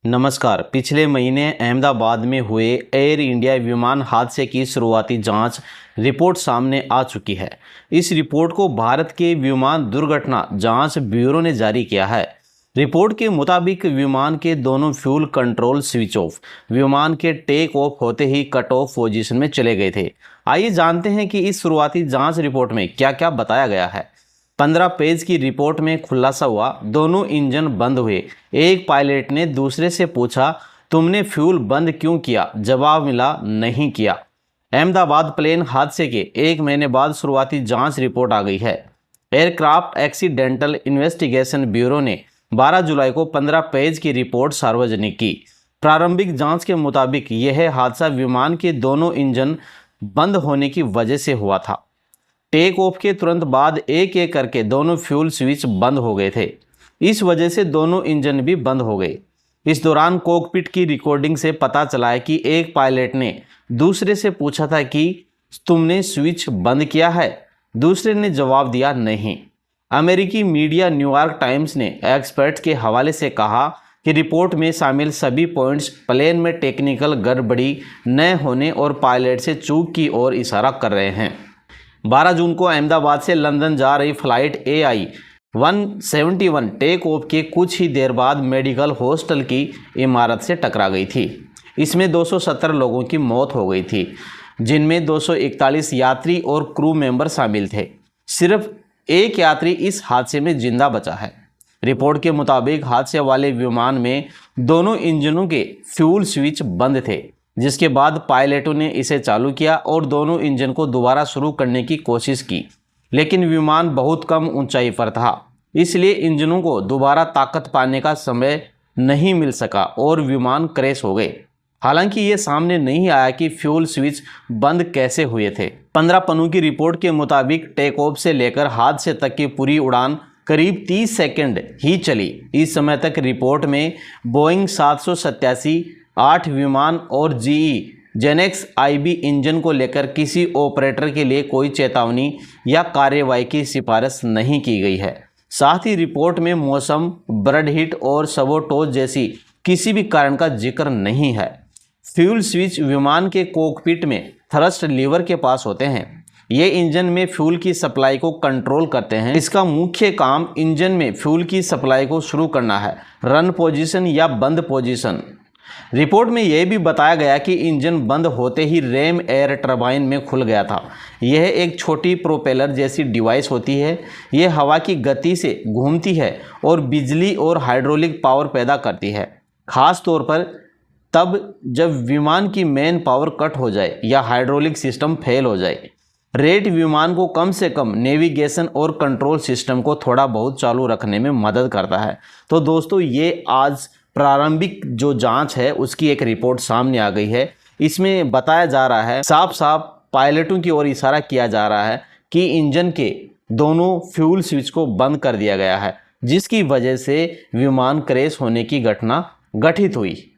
नमस्कार। पिछले महीने अहमदाबाद में हुए एयर इंडिया विमान हादसे की शुरुआती जांच रिपोर्ट सामने आ चुकी है। इस रिपोर्ट को भारत के विमान दुर्घटना जांच ब्यूरो ने जारी किया है। रिपोर्ट के मुताबिक विमान के दोनों फ्यूल कंट्रोल स्विच ऑफ विमान के टेक ऑफ होते ही कट ऑफ पोजीशन में चले गए थे। आइए जानते हैं कि इस शुरुआती जाँच रिपोर्ट में क्या क्या बताया गया है। 15 पेज की रिपोर्ट में खुलासा हुआ, दोनों इंजन बंद हुए। एक पायलट ने दूसरे से पूछा, तुमने फ्यूल बंद क्यों किया? जवाब मिला, नहीं किया। अहमदाबाद प्लेन हादसे के 1 महीने बाद शुरुआती जांच रिपोर्ट आ गई है। एयरक्राफ्ट एक्सीडेंटल इन्वेस्टिगेशन ब्यूरो ने 12 जुलाई को 15 पेज की रिपोर्ट सार्वजनिक की। प्रारंभिक जांच के मुताबिक यह हादसा विमान के दोनों इंजन बंद होने की वजह से हुआ था। टेक ऑफ के तुरंत बाद एक एक करके दोनों फ्यूल स्विच बंद हो गए थे। इस वजह से दोनों इंजन भी बंद हो गए। इस दौरान कॉकपिट की रिकॉर्डिंग से पता चला है कि एक पायलट ने दूसरे से पूछा था कि तुमने स्विच बंद किया है? दूसरे ने जवाब दिया, नहीं। अमेरिकी मीडिया न्यूयॉर्क टाइम्स ने एक्सपर्ट्स के हवाले से कहा कि रिपोर्ट में शामिल सभी पॉइंट्स प्लेन में टेक्निकल गड़बड़ी न होने और पायलट से चूक की ओर इशारा कर रहे हैं। 12 जून को अहमदाबाद से लंदन जा रही फ्लाइट AI-171 टेक ऑफ के कुछ ही देर बाद मेडिकल हॉस्टल की इमारत से टकरा गई थी। इसमें 270 लोगों की मौत हो गई थी, जिनमें 241 यात्री और क्रू मेंबर शामिल थे। सिर्फ एक यात्री इस हादसे में जिंदा बचा है। रिपोर्ट के मुताबिक हादसे वाले विमान में दोनों इंजनों के फ्यूल स्विच बंद थे, जिसके बाद पायलटों ने इसे चालू किया और दोनों इंजन को दोबारा शुरू करने की कोशिश की, लेकिन विमान बहुत कम ऊंचाई पर था, इसलिए इंजनों को दोबारा ताकत पाने का समय नहीं मिल सका और विमान क्रैश हो गए। हालांकि ये सामने नहीं आया कि फ्यूल स्विच बंद कैसे हुए थे। 15 पन्नों की रिपोर्ट के मुताबिक टेक ऑफ से लेकर हादसे तक की पूरी उड़ान करीब 30 सेकंड ही चली। इस समय तक रिपोर्ट में बोइंग 787 8 विमान और GE जेनेक्स IB इंजन को लेकर किसी ऑपरेटर के लिए कोई चेतावनी या कार्रवाई की सिफारिश नहीं की गई है। साथ ही रिपोर्ट में मौसम, ब्लड हीट और सबोटोज जैसी किसी भी कारण का जिक्र नहीं है। फ्यूल स्विच विमान के कॉकपिट में थ्रस्ट लीवर के पास होते हैं। ये इंजन में फ्यूल की सप्लाई को कंट्रोल करते हैं। इसका मुख्य काम इंजन में फ्यूल की सप्लाई को शुरू करना है, रन पोजीशन या बंद पोजीशन। रिपोर्ट में यह भी बताया गया कि इंजन बंद होते ही रैम एयर टरबाइन में खुल गया था। यह एक छोटी प्रोपेलर जैसी डिवाइस होती है। यह हवा की गति से घूमती है और बिजली और हाइड्रोलिक पावर पैदा करती है, खास तौर पर तब जब विमान की मेन पावर कट हो जाए या हाइड्रोलिक सिस्टम फेल हो जाए। रेट विमान को कम से कम नेविगेशन और कंट्रोल सिस्टम को थोड़ा बहुत चालू रखने में मदद करता है। तो दोस्तों, ये आज प्रारंभिक जो जांच है उसकी एक रिपोर्ट सामने आ गई है। इसमें बताया जा रहा है, साफ साफ पायलटों की ओर इशारा किया जा रहा है कि इंजन के दोनों फ्यूल स्विच को बंद कर दिया गया है, जिसकी वजह से विमान क्रैश होने की घटना घटित हुई।